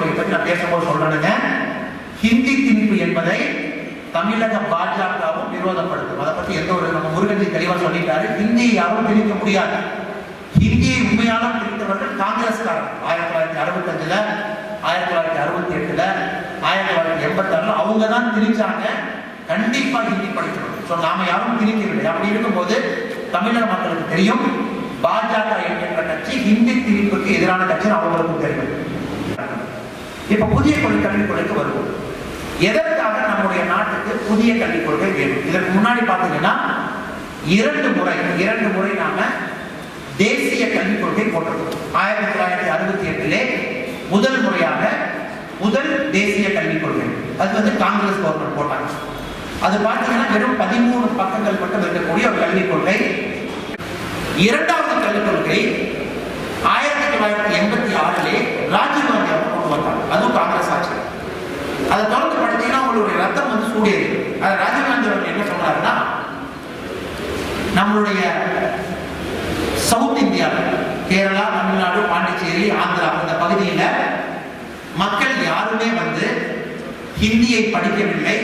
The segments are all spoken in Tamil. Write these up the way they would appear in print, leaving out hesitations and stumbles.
கொள்கை பற்றி நான் பேசும்போது சொல்றேனுங்க. ஹிந்தி திணிப்பு என்பதை தமிழக பாஜகவும் விரோதப்படுத்தும். அதை பற்றி எந்த ஒரு நம்ம முருகன்ஜி தெளிவாக சொல்லிட்டாரு. ஹிந்தியை யாரும் திணிக்க முடியாது. ஹிந்தியை உண்மையாலும் திணித்தவர்கள் காங்கிரஸ்காரர் 1965, 1968, 1986 அவங்க தான் திணிச்சாங்க. கண்டிப்பா ஹிந்தி படிக்கணும். நாம யாரும் திணிக்கவில்லை. அப்படி இருக்கும்போது தமிழக மக்களுக்கு தெரியும் பாஜக என்கின்ற கட்சி ஹிந்தி திணிப்புக்கு எதிரான கட்சி அவங்களுக்கும் தெரியும். இப்ப புதிய கல்விக் கொள்கைக்கு வருவோம். எதற்காக நம்முடைய நாட்டுக்கு புதிய கல்விக் கொள்கை வேணும்? இதற்கு முன்னாடி பாத்தீங்கன்னா இரண்டு முறை நாம தேசிய கல்விக் கொள்கை போட்டிருக்கோம். 1968 முதல் முறையாக முதல் தேசிய கல்விக் கொள்கை அது காங்கிரஸ் கவர்மெண்ட் போட்டாங்க. அது பார்த்தீங்கன்னா வெறும் 13 பக்கங்கள் மட்டும் இருக்கக்கூடிய ஒரு கல்விக் கொள்கை. இரண்டாவது கல்விக் கொள்கை 1986 ராஜீவ்காந்தி அவங்க கொண்டு வந்தாங்க. அதுவும் காங்கிரஸ் ஆட்சி. அதை தொடர்ந்து படிச்சீங்கன்னா உங்களுடைய ரத்தம் சூடேறி. ராஜீவ்காந்தி அவர்கள் என்ன சொன்னாருன்னா, நம்மளுடைய சவுத் இந்தியாவில் கேரளா, தமிழ்நாடு, பாண்டிச்சேரி, ஆந்திரா இந்த பகுதியில் மக்கள் யாருமே ஹிந்தியை படிக்கவில்லை.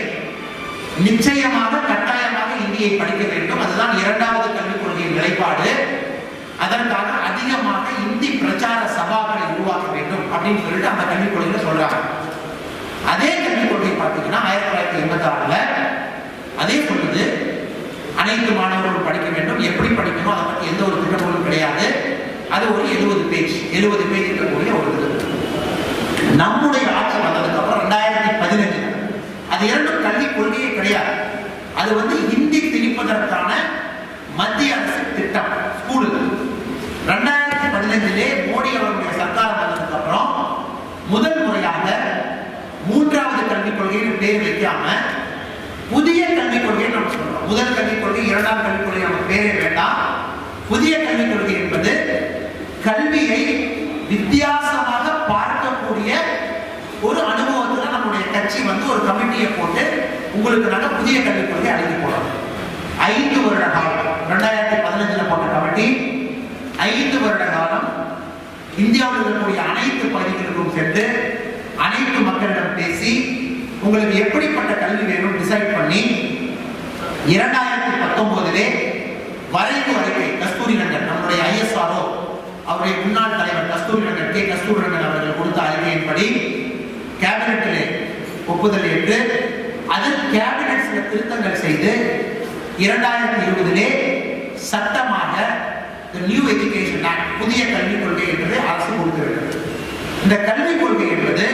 நிச்சயமாக கட்டாயமாக ஹிந்தியை படிக்க வேண்டும். அதுதான் இரண்டாவது கல்விக் கொள்கையின் நிலைப்பாடு. அதற்காக அதிகமாக இந்தி பிரச்சார சபாக்களை உருவாக்க வேண்டும் அப்படின்னு சொல்லிட்டு அந்த கல்விக் கொள்கையில சொல்றாங்க. அதே கல்விக் கொள்கை பார்த்தீங்கன்னா 1986 அதே சொல்லுது அனைத்து மாணவர்களும் படிக்க வேண்டும். எப்படி படிக்கணும் அதை பற்றி எந்த ஒரு திட்டமும் கிடையாது. அது ஒரு 70 பேஜ் இருக்கக்கூடிய ஒரு இது. நம்முடைய ஆட்சி வந்ததுக்கு அப்புறம் 2015 அது இரண்டும் கல்விக் கொள்கையே கிடையாது. அது ஹிந்தி திணிப்பதற்கான மத்திய அரசு திட்டம் ஸ்கூல். 2015 மோடி அவருடைய சர்க்கார் வந்ததுக்கு அப்புறம் முதல் முறையாக மூன்றாவது கல்விக் கொள்கையின் பேர் வைக்காம புதிய கல்விக் கொள்கையை நம்ம சொல்றோம். முதல் கல்விக் கொள்கை, இரண்டாம் கல்விக் கொள்கை நமக்கு பேரே வேண்டாம். புதிய கல்விக் கொள்கை என்பது கல்வியை வித்தியாசமாக பார்க்கக்கூடிய ஒரு அனுபவத்துல நம்முடைய கட்சி ஒரு கமிட்டியை போட்டு உங்களுக்கு நாங்க புதிய கல்விக் கொள்கை அழைத்து போறோம். 5 வருட காலம் 2015 போட்ட கமிட்டி 5 வருட காலம் இந்தியாவில் இருக்கக்கூடிய அனைத்து பகுதிகளுக்கும் சென்று அனைத்து மக்களிடம் பேசி உங்களுக்கு எப்படிப்பட்ட கல்வி வேணும் டிசைட் பண்ணி 2019 வரைவு அறிக்கை கஸ்தூரி ரங்கன் நம்முடைய ISRO அவருடைய முன்னாள் தலைவர் கஸ்தூரி ரங்கன் அவர்கள் கொடுத்த அறிக்கையின்படி கேபினெட்டிலே ஒப்புதல் ஏற்று அதில் கேபினெட் சில திருத்தங்கள் செய்து 2020 சட்டமாக நியூ எஜுகேஷன் ஆக்ட் புதிய கல்விக் கொள்கை என்பதை அரசு கொடுத்திருக்கிறது. இந்த கல்விக் கொள்கை என்பது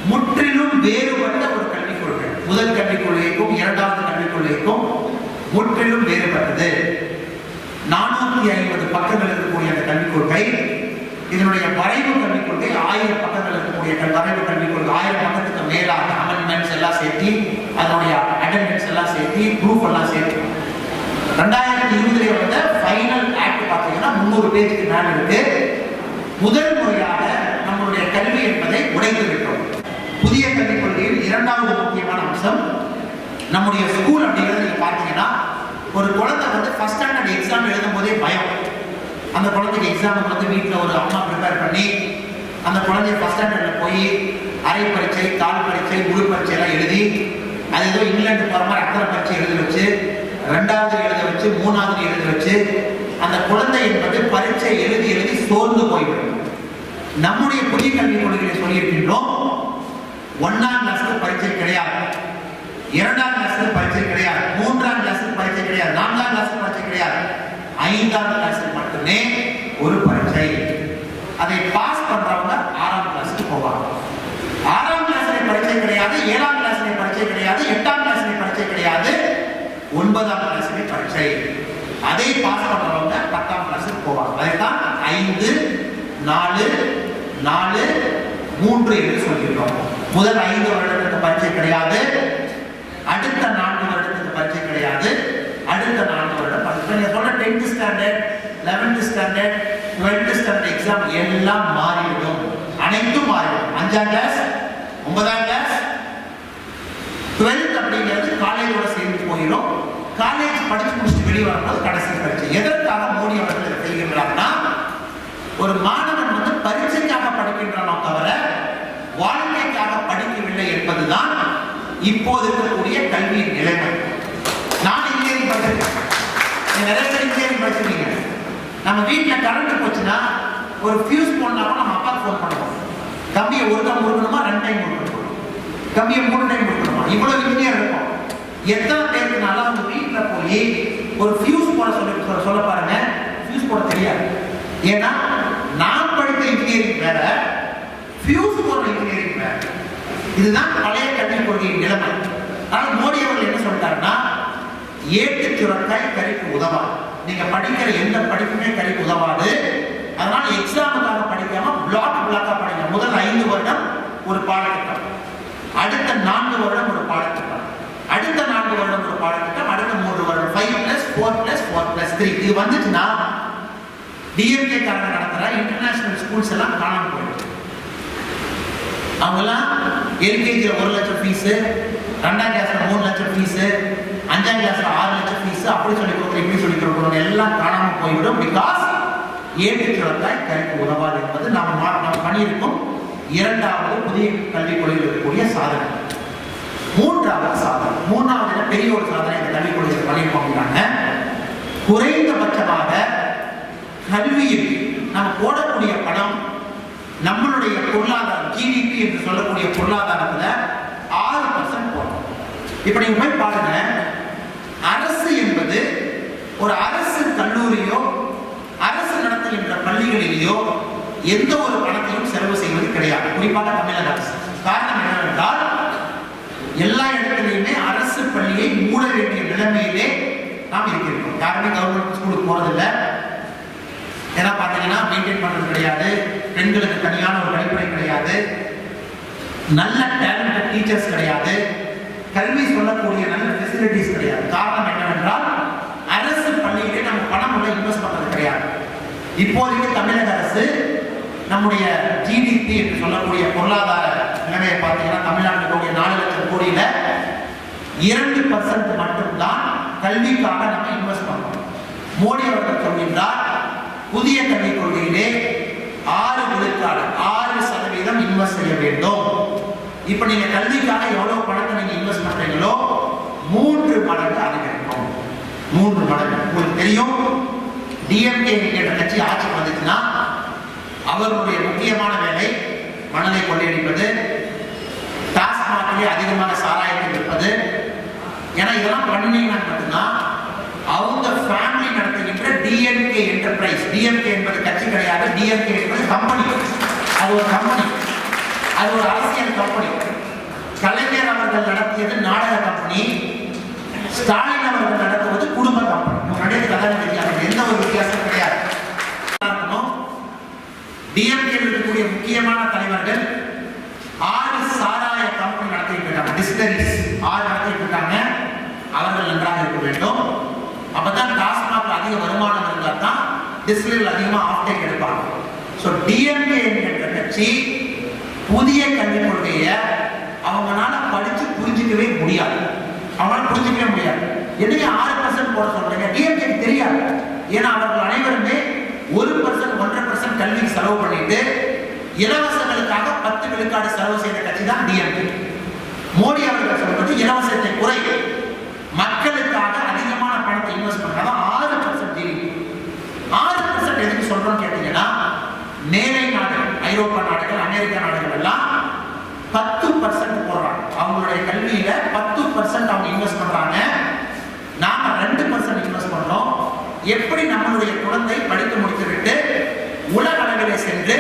முற்றிலும் வேறுபட்ட ஒரு கல்விக் கொள்கை. முதல் கல்விக் கொள்கைக்கும் இரண்டாவது கல்விக் கொள்கைக்கும் முற்றிலும் வேறுபட்டது. 450 பக்கங்கள் இருக்கக்கூடிய அந்த கல்விக் கொள்கை, இதனுடைய வரைவு கல்விக் கொள்கை 1000 பக்கங்கள் இருக்கக்கூடிய வரைவு கல்விக் கொள்கை 1000 பக்கத்துக்கு மேலாக அமெண்ட்மெண்ட்ஸ் எல்லாம் சேர்த்து அதனுடைய அட்டெண்டன்ஸ் எல்லாம் சேர்த்து ப்ரூஃப் எல்லாம் சேர்த்து 2020 வந்த ஃபைனல் ஆக்ட் பார்த்தீங்கன்னா 300 பேஜுக்கு மேல இருக்கு. முதல் முறையாக நம்மளுடைய கல்வி என்பதை உடைத்து விட்டோம். புதிய கல்விக் கொள்கையில் இரண்டாவது முக்கியமான அம்சம் நம்முடைய ஸ்கூல் அப்படிங்கிறது நீங்க பார்த்தீங்கன்னா ஒரு குழந்தை ஃபர்ஸ்ட் ஸ்டாண்டர்ட் எக்ஸாம் எழுதும் போதே பயம். அந்த குழந்தைக்கு எக்ஸாமுக்கு வீட்டில் ஒரு அம்மா ப்ரிப்பேர் பண்ணி அந்த குழந்தைய ஃபர்ஸ்ட் ஸ்டாண்டர்ட்ல போய் அரை பரீட்சை, கால் பரீட்சை, முழு பரீட்சை எல்லாம் எழுதி அது ஏதோ இங்கிலாந்து போற மாதிரி அக்கறை பரீட்சை எழுத வச்சு 2வது எழுத வச்சு 3வது எழுத வச்சு அந்த குழந்தை என்பது பரீட்சை எழுதி சோர்ந்து போய்விடும். நம்முடைய புதிய கல்விக் கொள்கையை சொல்லியிருக்கின்றோம். 1ஆம் கிளாஸ்க்கு பரீட்சை கிடையாது, 2ஆம் கிளாஸ்க்கு பரீட்சை கிடையாது, 3ஆம் கிளாஸ்க்கு பரீட்சை கிடையாது, 4ஆம் கிளாஸ்க்கு பரீட்சை கிடையாது, 5ஆம் கிளாஸ்க்கு மட்டுமே ஒரு பரீட்சை. அதை பாஸ் பண்றவங்க 6ஆம் கிளாஸ்க்கு போவாங்க. 6ஆம் கிளாஸ்ல பரீட்சை கிடையாது, 7ஆம் கிளாஸ்ல பரீட்சை கிடையாது, 8ஆம் கிளாஸ்ல பரீட்சை கிடையாது, 9ஆம் கிளாஸ்ல பரீட்சை. அதை பாஸ் பண்றவங்க 10ஆம் கிளாஸ்க்கு போவாங்க. அதைத்தான் 5 4 4 3 என்று சொல்லியிருக்கோம். முதல் 5 வருடத்துக்கு பரீட்சை கிடையாது, அடுத்த 4 வருடத்துக்கு பரீட்சை கிடையாது, அடுத்த 4 வருடம் பரீட்சை. நீங்க சொல்ற 10th standard 11th standard 12th standard exam எல்லாம் மாறிவிடும், அனைத்தும் மாறிவிடும். 5ஆம் கிளாஸ் 9ஆம் கிளாஸ் 12th அப்படிங்கிறது காலேஜோட சேர்ந்து போயிடும். காலேஜ் படிச்சு முடிச்சுட்டு வெளியே வரும்போது கடைசி பரீட்சை. எதற்காக மோடி அவர்கள் இதை செய்கின்றார்னா ஒரு மாணவன் பரீட்சைக்காக படிக்கின்றனோ தவிர என்பதுதான் இப்போது இருக்கக்கூடிய கல்வியின் நிலைமை. நான் இன்ஜினியரிங் படிச்சிருக்கேன், நிறைய பேர் இன்ஜினியரிங் படிச்சிருக்கீங்க. நம்ம வீட்டில் கரண்ட் போச்சுன்னா ஒரு ஃபியூஸ் போனா கூட நம்ம அப்பாவுக்கு ஃபோன் பண்ணுவோம். கம்பியை ஒரு டைம் கொடுக்கணுமா, 2 டைம் கொடுக்கணுமா, கம்பியை 3 டைம் கொடுக்கணுமா? இவ்வளவு இன்ஜினியர் இருக்கும். எத்தனை பேருக்குனால அவங்க வீட்டில் போய் ஒரு ஃபியூஸ் போட சொல்ல பாருங்க, ஃபியூஸ் போட தெரியாது. ஏன்னா நான் படித்த இன்ஜினியரிங் வேற, ஃபியூஸ் போடுற இன்ஜினியரிங் வேற. இதுதான் பழைய கல்விக் கொள்கையின் நிலைமை. ஆனால் மோடி அவர்கள் என்ன சொல்லிட்டாருன்னா, ஏட்டு சுரக்காய் கறிக்கு உதவாது. நீங்க படிக்கிற எந்த படிப்புமே கறிக்கு உதவாது. அதனால எக்ஸாமுக்காக படிக்காம பிளாக்கா படிங்க. முதல் 5 வருடம் ஒரு பாடத்திட்டம், அடுத்த 4 வருடம் ஒரு பாடத்திட்டம், அடுத்த 4 வருடம் ஒரு பாடத்திட்டம், அடுத்த 3 வருடம் 5+4+4+3. இது வந்துச்சுன்னா டிஎம்கே காரங்க நடத்துற இன்டர்நேஷனல் ஸ்கூல்ஸ் எல்லாம் காணாம போயிடுச்சு. அவங்கெல்லாம் எல்கேஜியில் 1 லட்சம் ஃபீஸ், 2ஆம் கிளாஸ்ல 3 லட்சம் ஃபீஸ், 5ஆம் கிளாஸ்ல 6 லட்சம் ஃபீஸ், அப்படி சொல்லி கொடுக்குறோம், இப்படி சொல்லி கொடுக்குறோம், எல்லாம் காணாம போய்விடும். பிகாஸ் ஏட்டு சுரக்காய் கறிக்கு உதவாது என்பது நாம் பண்ணியிருக்கும் 2வது புதிய கல்விக் கொள்கையில் இருக்கக்கூடிய சாதனை. 3வது சாதனை, 3வது பெரிய ஒரு சாதனை இந்த கல்விக் கொள்கையில் பண்ணியிருக்கோம் அப்படின்னாங்க, குறைந்தபட்சமாக கல்வியில் நம்ம போடக்கூடிய பணம் நம்மளுடைய பொருளாதாரம் ஜிடிபி என்று சொல்லக்கூடிய பொருளாதாரத்துல 6% போடும். இப்ப நீங்க போய் பாருங்க, அரசு என்பது ஒரு அரசு கல்லூரியோ அரசு நடத்துகின்ற பள்ளிகளிலேயோ எந்த ஒரு பணத்தையும் செலவு செய்வது கிடையாது, குறிப்பாக தமிழக அரசு. காரணம் என்னவென்றால் எல்லா இடத்திலையுமே அரசு பள்ளியை மூட வேண்டிய நிலைமையிலே நாம் இருக்கிறோம். யாருமே கவர்மெண்ட் ஸ்கூலுக்கு போறதில்லை. ஏன்னா பாத்தீங்கன்னா மெயின்டைன் பண்றது கிடையாது, பெண்களுக்கு தனியான ஒரு வழிமுறை கிடையாது, நல்ல டேலண்டட் டீச்சர்ஸ் கிடையாது, கல்வி சொல்லக்கூடிய நல்ல ஃபெசிலிட்டிஸ் கிடையாது. காரணம் என்னவென்றால் அரசு பள்ளியிலே நம்ம பணம் உள்ள இன்வெஸ்ட் பண்றது கிடையாது. இப்போதைக்கு தமிழக அரசு நம்முடைய ஜிடிபி என்று சொல்லக்கூடிய பொருளாதார நிலைமையை பார்த்தீங்கன்னா தமிழ்நாட்டில் 4 லட்சம் கோடியில 2% மட்டும்தான் கல்விக்காக நம்ம இன்வெஸ்ட் பண்றோம். மோடி அவர்கள் சொல்கின்றார், புதிய கல்விக் கொள்கையிலே 6% இன்வெஸ்ட் செய்ய வேண்டும். இப்ப நீங்க கல்விக்காக எவ்வளவு பணத்தை நீங்க இன்வெஸ்ட் பண்றீங்களோ 3 மடங்கு அதிகரிக்கும். 3 மடங்கு. உங்களுக்கு தெரியும், டிஎம்கே என்ற கட்சி ஆட்சி வந்துச்சுன்னா அவர்களுடைய முக்கியமான வேலை மணலை கொள்ளையடிப்பது, டாஸ்மாகிலே அதிகமான சாராயத்தை விற்பது. ஏன்னா இதெல்லாம் பண்ணினீங்கன்னா மட்டும்தான் அவங்க ஃபேமிலி நடத்துகின்ற டிஎம்கே என்டர்பிரைஸ், டிஎம்கே என்பது கட்சி கிடையாது, டிஎம்கே என்பது கம்பெனி, அது ஒரு கம்பெனி, அது ஒரு அரசியல் கம்பெனி. கலைஞர் அவர்கள் நடத்தியது நாடக கம்பெனி, ஸ்டாலின் அவர்கள் நடத்துவது குடும்ப கம்பெனி. எந்த ஒரு வித்தியாசம் கிடையாது. டிஎம்கே இருக்கக்கூடிய முக்கியமான தலைவர்கள் 6 சாராய கம்பெனி நடத்திட்டு இருக்காங்க, டிஸ்டிலரிஸ் 6 நடத்திட்டு இருக்காங்க. அவர்கள் நன்றாக இருக்க வேண்டும். அப்பதான் டாஸ்மாக் அதிக வருமானம் இருந்தால் தான் டிஸ்டிலரில் அதிகமாக ஆஃப்டேக் எடுப்பாங்க. ஸோ டிஎம்கே என்கின்ற கட்சி புதிய கல்விக் கொள்கையை அவங்களால படிச்சு புரிஞ்சிக்கவே முடியாது. அவங்களால புரிஞ்சிக்கவே முடியாது. என்னைக்கு 6% போட சொல்றீங்க? டிஎம்கே தெரியாது. ஏன்னா அவர்கள் அனைவருமே 1%, 1.5% கல்விக்கு செலவு பண்ணிட்டு இலவசங்களுக்காக 10 விழுக்காடு செலவு செய்த கட்சி தான் டிஎம்கே. மோடி அவர்கள் சொல்றது இலவசத்தை குறை, மக்களுக்காக அதிகமான பணத்தை இன்வெஸ்ட் பண்றதா 6% ஜிடிபி. 6% எதுக்கு சொல்றோம் கேட்டீங்கன்னா, மேலை நாடுகள், ஐரோப்பா நாடுகள், அமெரிக்கா நாடுகள் எல்லாம் 10% போடுறாங்க. அவங்களுடைய கல்வியில 10% அவங்க இன்வெஸ்ட் பண்றாங்க. நாம 2% இன்வெஸ்ட் பண்றோம். எப்படி நம்மளுடைய குழந்தை படித்து முடித்துவிட்டு உலக அளவிலே சென்று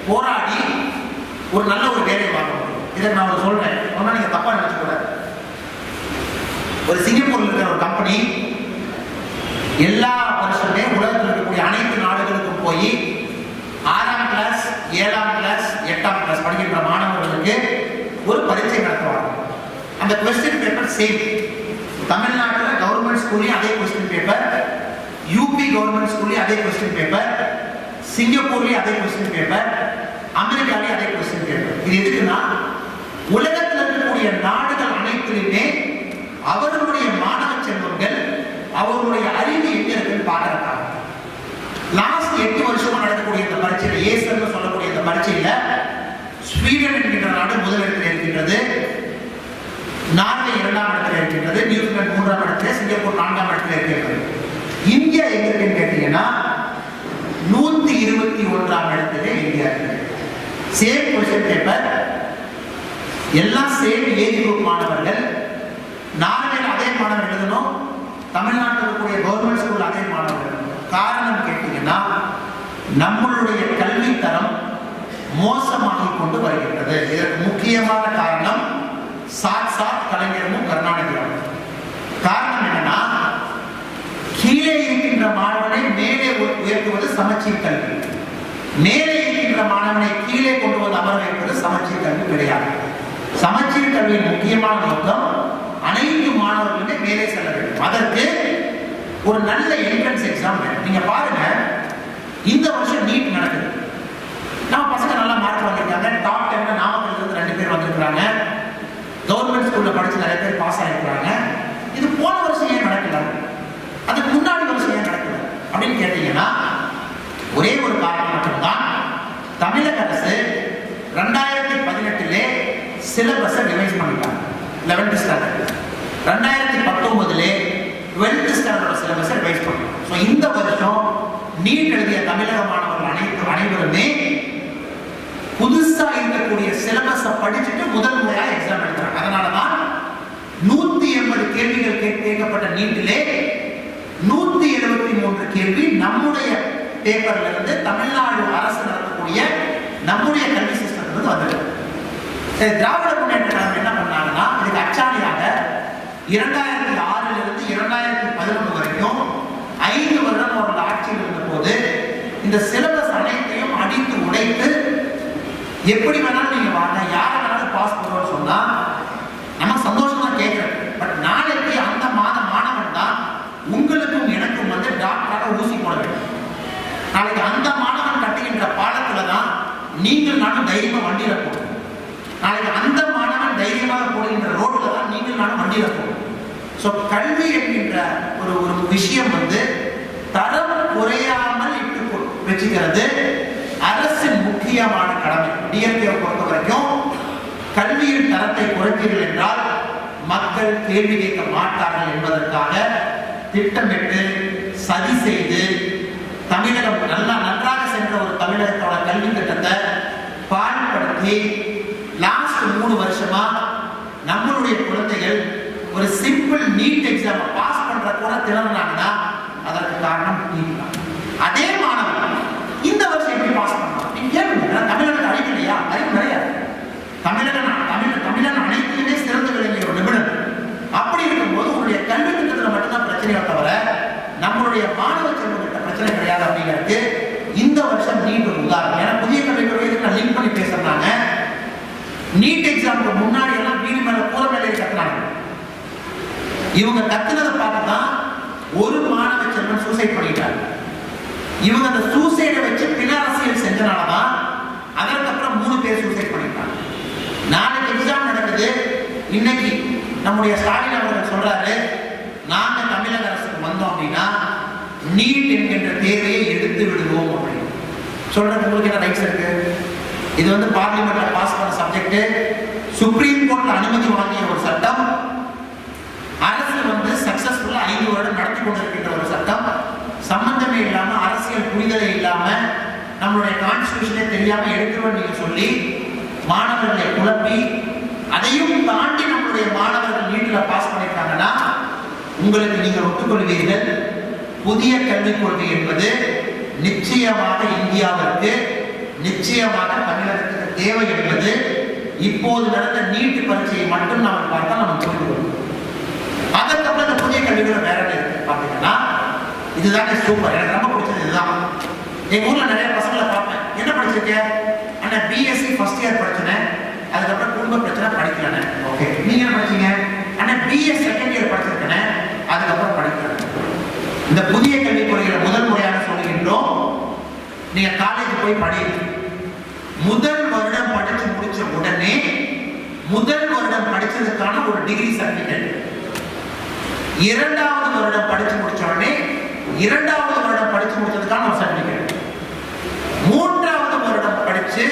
போராடி ஒரு நல்ல ஒரு வேலை வாங்கணும். இதை நான் சொல்றேன், ஒன்னா நீங்க தப்பா நினைச்சு கூடாது. ஒரு சிங்கப்பூர்ல இருக்கிற ஒரு கம்பெனி எல்லா வருஷமே உலகத்தில் இருக்கக்கூடிய அனைத்து நாடுகளுக்கும் போய் 6ஆம் கிளாஸ், 7ஆம் கிளாஸ், 8ஆம் கிளாஸ் படிக்கின்ற மாணவர்களுக்கு ஒரு பரீட்சை நடத்துவாங்க. அந்த கொஸ்டின் பேப்பர் சேம். தமிழ்நாட்டில் கவர்மெண்ட் ஸ்கூல்லையும் அதே கொஸ்டின் பேப்பர், யூபி கவர்மெண்ட் ஸ்கூல்லையும் அதே கொஸ்டின் பேப்பர், சிங்கப்பூர்லையும் அதே கொஸ்டின் பேப்பர், அமெரிக்காலையும் அதே கொஸ்டின் பேப்பர். இது எதுக்குன்னா, உலகத்தில் இருக்கக்கூடிய நாடுகள் அனைத்திலுமே அவர்களுடைய மாணவ செல்வங்கள் அவர்களுடைய அறிவு எங்க இருக்குன்னு பார்க்கறாங்க. லாஸ்ட் 8 வருஷமா நடக்கக்கூடிய இந்த பரீட்சையில, ஏசர்னு சொல்லக்கூடிய இந்த பரீட்சையில ஸ்வீடன் என்கின்ற நாடு முதலிடத்தில் இருக்கின்றது. நார்வே 2ஆம் இடத்துல இருக்கின்றது, நியூசிலாந்து 3ஆம் இடத்துல, சிங்கப்பூர் 4ஆம் இடத்துல இருக்கிறது. இந்தியா எங்க இருக்குன்னு கேட்டீங்கன்னா 121ஆம் இடத்துல இந்தியா இருக்கு. சேம் क्वेश्चन பேப்பர், எல்லாம் சேம் ஏஜ் குரூப் மாணவர்கள். நார்வேல அதே மாணவர் எழுதணும், தமிழ்நாட்டில் இருக்கக்கூடிய கவர்மெண்ட் ஸ்கூல் அதே மாணவர்கள். காரணம் கேட்டீங்கன்னா நம்மளுடைய கல்வி தரம் மோசமாகி கொண்டு வருகின்றது. இதற்கு முக்கியமான காரணம் சாட்சாத் கலைஞரும் கருணாநிதியும். காரணம் என்னன்னா, கீழே இருக்கின்ற மாணவனை மேலே உயர்த்துவது சமச்சீர் கல்வி, மேலே இருக்கின்ற மாணவனை கீழே கொண்டு வந்து அமர வைப்பது சமச்சீர் கல்வி கிடையாது. சமச்சீர் கல்வியின் முக்கியமான நோக்கம் அனைத்து மாணவர்களுமே மேலே செல்ல வேண்டும். அதற்கு ஒரு நல்ல என்ட்ரன்ஸ் எக்ஸாம் வேணும். நீங்க பாருங்க, இந்த வருஷம் நீட் நடக்குது. நம்ம பசங்க நல்லா மார்க் வாங்கிருக்காங்க. டாப் 10 நாமக்கல்ல இருந்து 2 பேர் வந்திருக்காங்க. கவர்மெண்ட் ஸ்கூல்ல படிச்சு நிறைய பேர் பாஸ் ஆயிருக்காங்க. இது போன வருஷம் ஏன் நடக்கல, அதுக்கு முன்னாடி வருஷம் ஏன் நடக்கல அப்படின்னு கேட்டீங்கன்னா ஒரே ஒரு காரணம் மட்டும்தான். தமிழக அரசு 2018 சிலபஸை ரிவைஸ் பண்ணிட்டாங்க. 11th ஸ்டாண்டர்ட் 2019 12th ஸ்டாண்டர்ட் சிலபஸை ரிவைஸ் பண்ணாங்க. ஸோ இந்த வருஷம் நீட் எழுதிய தமிழக மாணவர்கள் அனைவருமே புதுசா இருக்கக்கூடிய சிலபஸை படிச்சுட்டு முதல் முறையாக எக்ஸாம் எழுதுறாங்க. அதனாலதான் 180 கேள்விகள் கேட்கப்பட்ட நீட்டிலே 173 கேள்வி நம்முடைய பேப்பர்ல இருந்து தமிழ்நாடு அரசு நடத்தக்கூடிய நம்முடைய கல்வி சிஸ்டத்துல வந்துருக்கு. திராவிட முன்னேற்ற கழகம் என்ன பண்ணாங்கன்னா, இதுக்கு அச்சாணியாக 2006 இருந்து 2011 வரைக்கும் 5 வருடம் அவர்கள் ஆட்சியில் இருந்த போது இந்த சிலபஸ் அனைத்தையும் அடித்து உடைத்து எப்படி வேணாலும் நீங்க வாங்க, யாரை வேணாலும் பாஸ் பண்ணுவோம்னு சொன்னா நம்ம சந்தோஷமா கேட்கிறோம். பட் நாளைக்கு அந்த மாணவன் தான் உங்களுக்கும் எனக்கும் வந்து டாக்டராக ஊசி போட வேண்டும். நாளைக்கு அந்த மாணவன் கட்டுகின்ற பாடத்துல தான் நீங்கள் நானும் தைரியமா வண்டியில போகணும். நாளைக்கு அந்த மாணவன் தைரியமாக போடுகின்ற ரோட்ல தான் நீங்கள் நானும் வண்டியில போகணும். ஸோ கல்வி என்கின்ற ஒரு விஷயம் வந்து தரம் குறையாமல் இட்டு வச்சுக்கிறது அரசின் முக்கியமான கடமை. டிஎம்கே பொறுத்த வரைக்கும் கல்வியின் தரத்தை குறைத்தீர்கள் என்றால் மக்கள் கேள்வி கேட்க மாட்டார்கள் என்பதற்காக திட்டமிட்டு சதி செய்து தமிழகம் நன்றாக சென்ற ஒரு தமிழகத்தோட கல்வி திட்டத்தை பாழ்படுத்தி லாஸ்ட் 3 வருஷமா நம்மளுடைய குழந்தைகள் ஒரு சிம்பிள் நீட் எக்ஸாம் பாஸ் பண்ற கூட திணறாங்கன்னா அதற்கு காரணம் நீட் தான். அதே மாணவன் இந்த வருஷம் எப்படி பாஸ் பண்ணலாம் நீங்க கேட்குறீங்க. தமிழக அறிவு இல்லையா? அறிவு கிடையாது. தமிழன் அனைத்திலுமே சிறந்து விளங்கிய ஒரு நிபுணர். அப்படி இருக்கும்போது உங்களுடைய கல்வி திட்டத்தில் மட்டும்தான் பிரச்சனையை தவிர நம்மளுடைய மாணவ செல்வங்கிட்ட பிரச்சனை கிடையாது அப்படிங்கிறது இந்த வருஷம் நீட் ஒரு உதாரணம். ஏன்னா புதிய கல்விக் கொள்கைக்கு நான் லிங்க் பண்ணி பேசுறாங்க. நீட் எக்ஸாமுக்கு முன்னாடி எல்லாம் வீடு மேல கூரை மேலே கத்துனாங்க. இவங்க கத்துனதை பார்த்துதான் ஒரு மாணவ செல்வன் சூசைட் பண்ணிட்டாங்க. இவங்க அந்த சூசைடை வச்சு பிற அரசியல் செஞ்சனாலதான் அதற்கப்புறம் 3 பேர் சூசைட் பண்ணிட்டாங்க. நாளைக்கு எக்ஸாம் நடக்குது. இன்னைக்கு நம்முடைய ஸ்டாலின் அவர்கள் சொல்றாரு, நாங்க தமிழக அரசுக்கு வந்தோம் அப்படின்னா நீட் என்கின்ற தேர்வையை எடுத்து விடுவோம் அப்படின்னு சொல்றது. உங்களுக்கு என்ன ரைட்ஸ் இருக்கு? இது வந்து பார்லிமெண்ட்ல பாஸ் பண்ண சப்ஜெக்ட், சுப்ரீம் கோர்ட்ல அனுமதி வாங்கிய ஒரு சட்டம், அரசு வந்து சக்சஸ்ஃபுல்லா 5 வருடம் நடத்தி கொண்டிருக்கின்ற ஒரு சட்டம், சம்பந்தமே இல்லாம அரசியல் புரிதலே இல்லாம நம்மளுடைய கான்ஸ்டிடியூஷனே தெரியாம எடுக்கிறோம் நீங்க சொல்லி மாணவர்களை குழப்பி அதையும் தாண்டி நம்மளுடைய மாணவர்கள் நீட்ல பாஸ் பண்ணிட்டாங்கன்னா உங்களுக்கு நீங்கள் ஒத்துக்கொள்வீர்கள் புதிய கல்விக் கொள்கை என்பது நிச்சயமாக இந்தியாவிற்கு, நிச்சயமாக தமிழகத்துக்கு தேவை என்பது இப்போது நடந்த நீட் பரீட்சையை மட்டும் நாம் பார்த்தா நம்ம புரிந்து கொள்வோம். அதற்கப்புறம் இந்த புதிய கல்விகளை வேற பார்த்தீங்கன்னா இதுதானே சூப்பர். எனக்கு ரொம்ப பிடிச்சது இதுதான். எங்க ஊர்ல நிறைய பசங்களை பார்ப்பேன். என்ன படிச்சிருக்கேன்? ஆனா பிஎஸ்சி ஃபர்ஸ்ட் இயர் படிச்சேன், அதுக்கப்புறம் குடும்ப பிரச்சனை படிக்கலன்னு. ஓகே, நீங்க என்ன படிச்சீங்க? ஆனா பிஎஸ் செகண்ட் இயர் படிச்சிருக்கேன், அதுக்கப்புறம் படிக்கல. இந்த புதிய கல்விக் கொள்கைகளை முதல் முறையாக சொல்லுகின்றோம். நீங்க காலேஜ் போய் படி. முதல் வருடம் படிச்சு முடிச்ச உடனே முதல் வருடம் படிச்சதுக்கான ஒரு டிகிரி சர்டிபிகேட், 2வது வருடம் படிச்சு முடிச்ச உடனே 2வது வருடம் படிச்சு முடிச்சதுக்கான ஒரு சர்டிபிகேட், 3வது வருடம் படிச்சு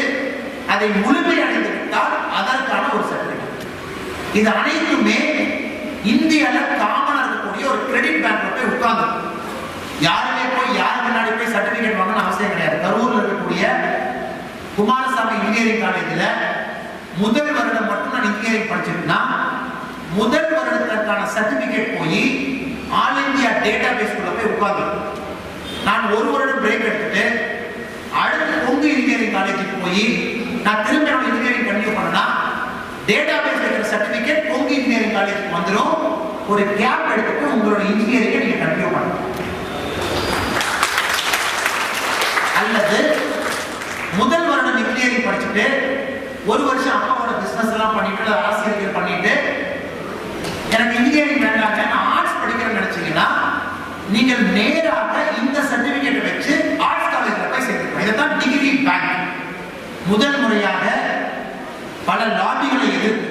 அதை முழுமை அடைந்து விட்டால் அதற்கான ஒரு சர்டிபிகேட். இது அனைத்துமே இந்தியால காமனா இருக்கக்கூடிய ஒரு கிரெடிட் பேங்க்ல போய் உட்கார்ந்து யாருமே போய் யாரு முன்னாடி போய் சர்டிபிகேட் வாங்கணும்னு அவசியம் கிடையாது. கரூர்ல இருக்கக்கூடிய குமாரசாமி இன்ஜினியரிங் காலேஜ்ல முதல் வருடம் மட்டும் நான் இன்ஜினியரிங் படிச்சிருக்கேன்னா முதல் வருடத்திற்கான சர்டிபிகேட் போய் ஆல் இந்தியா டேட்டா பேஸ்குள்ள போய் உட்கார்ந்து நான் ஒரு வருடம் பிரேக் எடுத்துட்டு அடுத்து கொங்கு இன்ஜினியரிங் காலேஜுக்கு போய் நான் திரும்ப இன்ஜினியரிங் கண்டினியூ பண்ணா டேட்டா பேஸ் இருக்கிற சர்டிபிகேட் கொங்கு இன்ஜினியரிங் காலேஜுக்கு வந்துடும். ஒரு கேப் எடுத்துட்டு உங்களோட இன்ஜினியரிங்கை நீங்க கண்டினியூ பண்ணலாம். அல்லது முதல் வருடம் இன்ஜினியரிங் படிச்சுட்டு ஒரு வருஷம் அப்பாவோட பிசினஸ் எல்லாம் பண்ணிட்டு ஆசிரியர்கள் பண்ணிட்டு எனக்கு இன்ஜினியரிங் வேண்டாங்க நான் ஆர்ட்ஸ் படிக்கிறேன்னு நினைச்சீங்கன்னா நீங்கள் நேராக இந்த சர்டிபிகேட் வச்சு ஆர்ட்ஸ் காலேஜ்ல போய் சேர்த்துக்கலாம். இதைத்தான் டிகிரி பேங்க். முதல் முறையாக பல லாபிகளை எதிர்த்து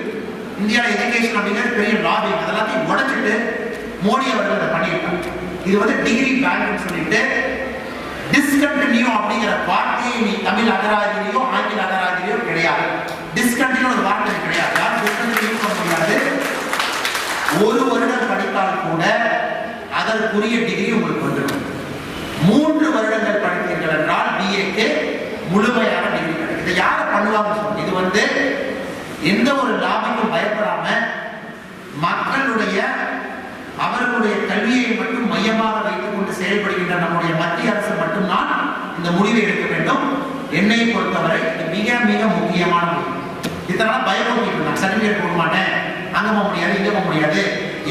இந்தியாவில் எஜுகேஷன் அப்படிங்கிறது பெரிய லாபி அதெல்லாத்தையும் உடைச்சிட்டு மோடி அவர்கள் அதை பண்ணியிருக்காங்க. இது வந்து டிகிரி பேங்க் சொல்லிட்டு டிஸ்கண்டினியூ அப்படிங்கிற வார்த்தையை நீ தமிழ் அகராதியிலையோ ஆங்கில அகராதியிலையோ கிடையாது. டிஸ்கண்டினியூ ஒரு வார்த்தை கிடையாது. டிஸ்கண்டினியூ பண்ண முடியாது. ஒரு வருடம் படித்தால் கூட அதற்குரிய டிகிரி உங்களுக்கு வந்துடும். 3 வருடங்கள் படித்தீர்கள் என்றால் பிஏக்கு முழுமையான டிகிரி கிடைக்கும். இதை யாரை பண்ணுவாங்க சொல்லுங்க. இது வந்து எந்த ஒரு லாபமும் பயப்படாம மக்களுடைய அவர்களுடைய கல்வியை மட்டும் மையமாக வைத்துக் கொண்டு செயல்படுகின்ற நம்முடைய மத்திய அரசு மட்டும்தான் இந்த முடிவை எடுக்க வேண்டும். என்னை பொறுத்தவரை இது மிக மிக முக்கியமான முடிவு. இதனால பயப்பட்டு நான் சர்டிபிகேட் கொடுக்க மாட்டேன், அங்க போக முடியாது இங்க போக முடியாது,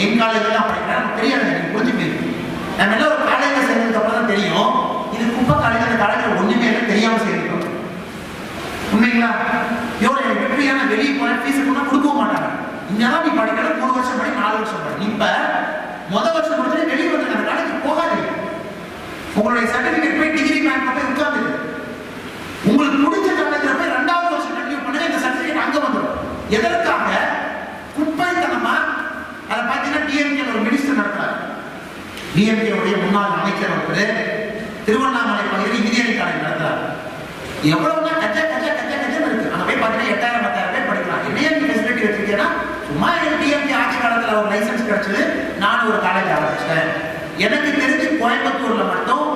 என் காலேஜ்ல தான் படிக்கிறேன் தெரியாது. எனக்கு புரிஞ்சு போயிருக்கு. நம்ம எல்லாம் ஒரு காலேஜ்ல சேர்ந்ததுக்கு அப்புறம் தான் தெரியும் இது குப்பை காலேஜ். அந்த காலேஜ்ல ஒண்ணுமே இல்லை தெரியாம சேர்ந்துட்டோம். உண்மைங்களா? எவ்வளவு எனக்கு வெற்றியான வெளியே போன ஃபீஸ் கூட கொடுக்க மாட்டாங்க. இங்கதான் நீ படிக்கணும் 3 வருஷம் படி 4 வருஷம் படி. இப்ப முதல் வருஷம் படிச்சுட்டு வெளியே வந்து அந்த காலேஜுக்கு போகாதீங்க. உங்களுடைய சர்டிபிகேட் போய் டிகிரி பேங்க் போய் உட்கார்ந்து உங்களுக்கு முடிஞ்ச காலேஜ்ல போய் 2வது வருஷம் கண்டினியூ பண்ணுங்க. இந்த சர்டிபிகேட் அங்க வந்துடும். எதற்காக? குப்பைத்தனமா அதை பார்த்தீங்கன்னா டிஎம்கே ஒரு மினிஸ்டர் நடத்துறாரு. டிஎம்கே உடைய முன்னாள் அமைச்சர் ஒருத்தர் திருவண்ணாமலை பகுதியில் இன்ஜினியரிங் காலேஜ் நடத்துறாரு. எவ்வளவுனா கச்சா கச்சா கச்சா கச்சா இருக்கு. அங்க போய் பார்த்தீங்கன்னா 8000 10,000 பேர் படிக்கலாம். என்னையா நீ ஃபெசிலிட்டி வச்சிருக்கேன்னா சும்மா எனக்கு டிஎம்கே ஆட்சி காலத்துல ஒரு லைசன்ஸ் கிடைச்சது நான் ஒரு காலேஜ் ஆரம்பிச்சிட்டேன். எனக்கு தெரிஞ்சு கோயம்புத்தூர்ல மட்டும்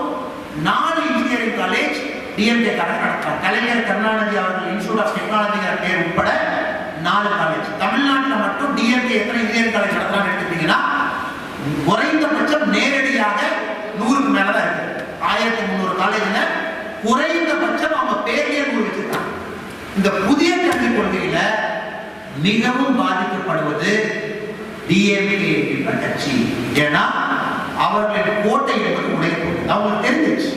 4 இன்ஜினியரிங் காலேஜ் டிஎம்கே காலேஜ் நடத்துறாங்க. கலைஞர் கருணாநிதி அவர்கள் இன்ஸ்டிடியூட் ஆஃப் டெக்னாலஜிங்கிற பேர் உட்பட 4 காலேஜ். தமிழ்நாட்டில் மட்டும் டிஎம்கே எத்தனை இன்ஜினியரிங் காலேஜ் நடத்துறாங்க எடுத்துட்டீங்கன்னா குறைந்தபட்சம் நேரடியாக 100க்கு மேலதான் இருக்கு. 1300 காலேஜ்ல குறைந்தபட்சம் அவங்க பேர்லயே 100 வச்சிருக்காங்க. இந்த புதிய கல்விக் கொள்கையில மிகவும் பாதிக்கப்படுவது டிஎம்கே என்ற கட்சி. ஏன்னா அவர்களின் கோட்டை என்பது உடையப்போகுது. அவங்களுக்கு தெரிஞ்சிச்சு.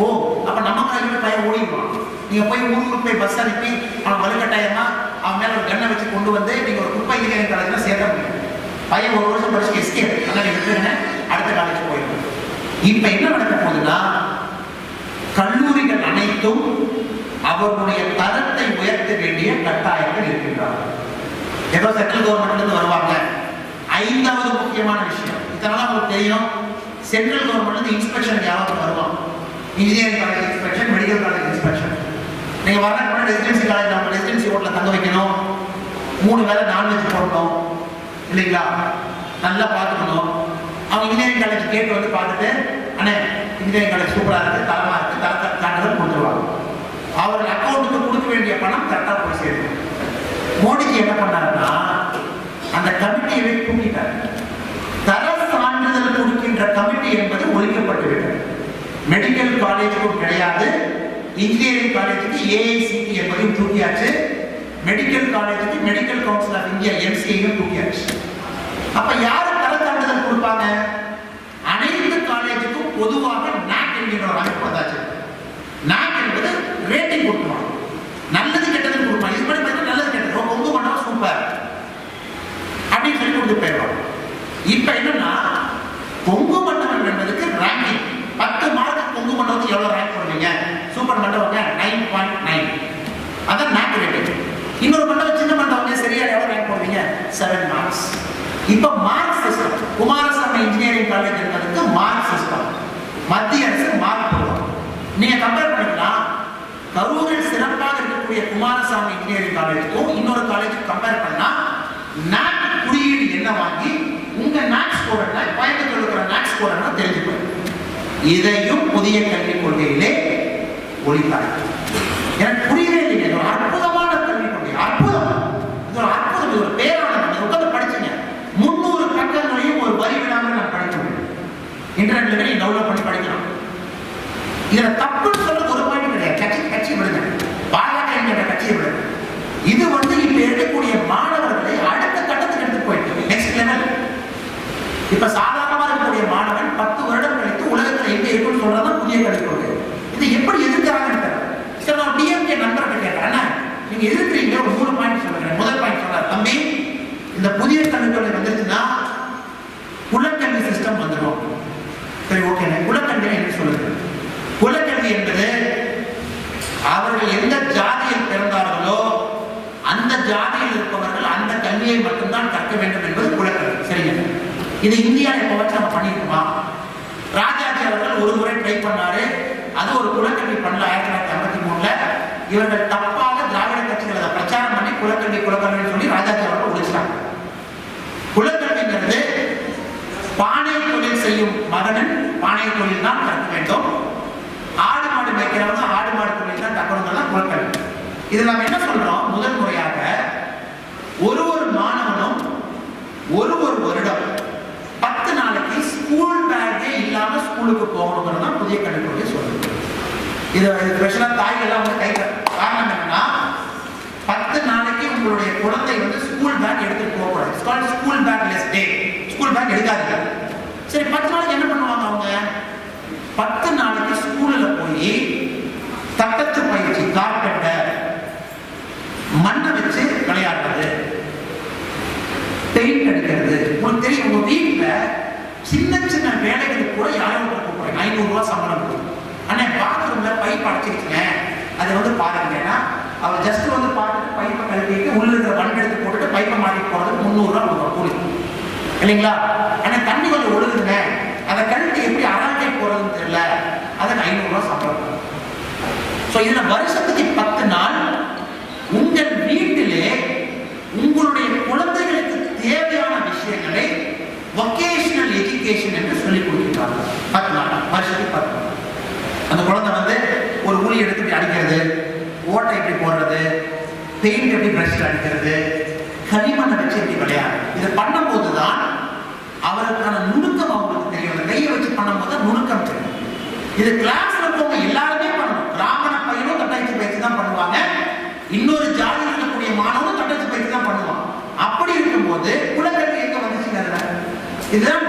ஓ அப்ப நம்ம காலேஜ் பையன் ஓடிடுவான். நீங்க போய் ஊருக்கு போய் பஸ் அனுப்பி அவன் வலுக்கட்டாயமா அவன் மேல ஒரு கண்ணை வச்சு கொண்டு வந்து நீங்க ஒரு குப்பை இன்ஜினியரிங் காலேஜ்ல சேர்க்க முடியும். பையன் 1 வருஷம் படிச்சு எஸ்கேப் அதனால விட்டுருங்க அடுத்த காலேஜ் போயிடும். இப்ப என்ன நடக்க போகுதுன்னா கல்லூரிகள் அனைத்தும் அவர்களுடைய தரத்தை உயர்த்த வேண்டிய கட்டாயங்கள் இருக்கின்றார்கள். ஏதோ சென்ட்ரல் கவர்மெண்ட்ல இருந்து வருவாங்க. 5வது முக்கியமான விஷயம் இதனால உங்களுக்கு தெரியும். சென்ட்ரல் கவர்மெண்ட்ல இன்ஸ்பெக்ஷன் யாராவது வருவாங்க. Engineering college inspection, medical college inspection. நீங்க வரணும் ரெசிடென்சி காலேஜ் நம்ம ரெசிடென்சி ஹோட்டல்ல தங்க வைக்கணும். 3 வேளை நான்வெஜ் போடணும் இல்லைங்களா? நல்லா பார்த்துக்கணும். அவங்க இன்ஜினியரிங் காலேஜ் கேட்டு வந்து பார்த்துட்டு அண்ணே இன்ஜினியரிங் காலேஜ் சூப்பரா இருக்கு தரமா இருக்கு தரத்தை காட்டுதல் கொடுத்துருவாங்க. அவர்கள் அக்கௌண்ட்டுக்கு கொடுக்க வேண்டிய பணம் கரெக்டா போய் சேரும். மோடிஜி என்ன பண்ணாருன்னா அந்த கமிட்டியை தூக்கிட்டார். தர சான்றிதழ் கொடுக்கின்ற கமிட்டி என்பது ஒழிக்கப்பட்டு விட்டது. மெடிக்கல் காலேஜுக்கும் கிடையாது, இன்ஜினியரிங் காலேஜுக்கு ஏஐசிடி என்பதையும் தூக்கியாச்சு, மெடிக்கல் காலேஜுக்கு மெடிக்கல் கவுன்சில் ஆஃப் இந்தியா எம்சிஐயும் தூக்கியாச்சு. அப்ப யாரு தர சான்றிதழ் கொடுப்பாங்க? அனைத்து காலேஜுக்கும் பொதுவாக நாக் என்கிற ஒரு அமைப்பு வந்தாச்சு. நாக் என்பது ரேட்டிங் கொடுப்பாங்க. நல்லது கெட்டது கொடுப்பாங்க. இது மாதிரி பார்த்தா நல்லது கெட்டது கொங்கு மண்டலம் சூப்பர் அப்படின்னு சொல்லி கொடுத்து போயிடுவாங்க. இப்ப என்னன்னா கொங்கு மண்டலம் என்பதுக்கு ரேங்கிங் 10 மார்க் கொங்கு மண்டலத்துக்கு எவ்வளவு ரேங்க் பண்ணுவீங்க? சூப்பர் மண்டலம் 9.9 அதான் நாக் ரேட்டிங். இன்னொரு மண்டலம் சின்ன மண்டலம் சரியா எவ்வளவு ரேங்க் பண்ணுவீங்க? 7 மார்க்ஸ். இப்ப mark system Kumarasamy engineering college இருக்கிறதுக்கு மார்க் சிஸ்டம் மத்திய அரசு மார்க் போடுவாங்க. நீங்க கம்பேர் பண்ணிக்கலாம். கரூரில் சிறப்பாக இருக்கக்கூடிய குமாரசாமி இன்ஜினியரிங் காலேஜுக்கும் இன்னொரு காலேஜுக்கும் கம்பேர் பண்ணா நாக் குறியீடு என்ன வாங்கி உங்க நாக்ஸ் போடல கோயம்புத்தூர் இருக்கிற நாக்ஸ் போடணும் தெரிஞ்சுக்கணும். இதையும் புதிய கல்விக் கொள்கையிலே ஒழித்தார்கள். எனக்கு புரியவே இல்லைங்க. இது ஒரு அற்புதமான கல்விக் கொள்கை. அற்புதம். இது ஒரு அற்புதம். இது ஒரு பேரானது. உட்கார்ந்து படிச்சுங்க. 300 பக்கங்களையும் ஒரு வரி விடாமல் நான் படிக்கணும். இன்டர்நெட்ல நீங்க டவுன்லோட் பண்ணி படிக்கலாம். இதுல தப்புன்னு சொல்றது ஒரு பாயிண்ட் கிடையாது. கட்சி விடுங்க. பாஜக என்கிற கட்சியை விடுங்க. இது இப்ப இருக்கக்கூடிய மாணவர்களை அடுத்த கட்டத்துக்கு எடுத்து போயிட்டு நெக்ஸ்ட் லெவல். இப்ப சாதாரணமா இருக்கக்கூடிய மாணவன் 10 வருடம் கழித்து உலகத்துல எங்க இருக்குன்னு சொல்றதான் புதிய கல்விக் கொள்கை. இது எப்படி எதிர்க்கிறாங்கன்னு தெரியல. சார் நான் டிஎம்கே நண்பர்கிட்ட கேட்டேன், நீங்க எதிர்க்கிறீங்க, ஒரு 3 பாயிண்ட் சொல்றேன். முதல் பாயிண்ட் சொல்றாரு, தம்பி இந்த புதிய கல்விக் கொள்கை வந்துருச்சுன்னா குலக்கல்வி சிஸ்டம் வந்துடும். சரி ஓகே, குலக்கல்வி என்ன சொல்லுது? குலக்கல்வி என்பது அவர்கள் எந்த ஜாதியில் பிறந்தார்களோ அந்த ஜாதியில் இருப்பவர்கள் அந்த கல்வியை மட்டும்தான் கற்க வேண்டும் என்பது குலக்கல்வி. சரிங்க, இது இந்தியாவில் எப்ப வச்சு நம்ம பண்ணிருக்கோமா? ராஜாஜி அவர்கள் ஒரு முறை ட்ரை பண்ணாரு, அது ஒரு குலக்கல்வி பண்ணல 1953. இவர்கள் தப்பாக திராவிட கட்சிகள் அதை பிரச்சாரம் பண்ணி குலக்கல்வின்னு சொல்லி ராஜாஜி அவர்கள் ஒழிச்சாங்க. குலக்கல்விங்கிறது பானை தொழில் செய்யும் மகனின் பானை தொழில் தான் கற்க வேண்டும், ஆடு மாடு மேய்க்கிறவங்க ஆடு மாடு தொழில் தான் கற்கணுங்கிறது குலக்கல்வி. இது நம்ம என்ன சொல்றோம்? முதல் முறையாக ஒரு மாணவனும் ஒரு வருடம் 10 நாளைக்கு ஸ்கூல் பேக்கே இல்லாம ஸ்கூலுக்கு போகணுங்கிறது தான் புதிய கல்விக் கொள்கை சொல்லுது. இது ஸ்பெஷலா தாய்கள்லாம் கை காரணம் என்னன்னா, 10 நாளைக்கு உங்களுடைய குழந்தை ஸ்கூல் பேக் எடுத்துட்டு போகக்கூடாது. It's called school bag less day. School bag எடுக்காதீங்க. சரி, 10 நாளைக்கு என்ன பண்ணுவாங்க அவங்க? 10 நாளைக்கு ஸ்கூல்ல போய் தட்டத்து பயிற்சி, கார்பெண்டர், மண்ணை வச்சு விளையாடுறது, பெயிண்ட் அடிக்கிறது. உங்களுக்கு தெரியும், உங்க வீட்டுல சின்ன வேலைகளுக்கு கூட யாரும் கூப்பிடுறாங்க. 500 ரூபாய் சம்பளம் கொடுக்கும். ஆனா பாத்ரூம்ல பைப் அடைச்சிருச்சுங்க, அதை பாருங்கன்னா அவர் ஜஸ்ட் பார்த்துட்டு பைப்பை கழுவிட்டு உள்ள இருக்கிற மண் எடுத்து போட்டுட்டு பைப்பை மாட்டிட்டு போறதுக்கு 300 ரூபாய் கொடுக்கும் கூலி, இல்லைங்களா? ஆனா தண்ணி கொஞ்சம் ஒழுகுதுங்க, அதை கழுவிட்டு எப்படி அராட்டை போறதுன்னு தெரியல, அதுக்கு 500 ரூபாய் சம்பளம். சோ இதுல வருஷத்துக்கு 10 நாள் உங்கள் வீட்டிலே உங்களுடைய குழந்தைகளுக்கு தேவையான விஷயங்களை வொகேஷனல் எஜுகேஷன் என்று சொல்லிக் கொடுக்கிறாங்க. 10 நாள், வருஷத்துக்கு 10 நாள். அந்த குழந்தை ஒரு உளி எடுத்து அடிக்கிறது, ஓட்டை எப்படி போடுறது, பெயிண்ட் எப்படி பிரஷ்ல அடிக்கிறது, களிமண்ணை வச்சு எப்படி விளையாடுறது. இதை பண்ணும் போதுதான் அவருக்கான நுணுக்கம் அவங்களுக்கு தெரியும். அந்த கையை வச்சு பண்ணும்போது நுணுக்கம் தெரியும். இது கிளாஸ்ல போங்க எல்லாருமே பண்ணணும். பிராமண பையனும் தட்டாய்ச்சி பயிற்சி தான் பண்ணுவாங்க, இன்னொரு ஜாதியில் இருக்கக்கூடிய மாணவனும் தட்டாய்ச்சி பயிற்சி தான் பண்ணுவான். அப்படி இருக்கும்போது குலக்கல்வி எங்க வந்துச்சுங்க? இதுதான்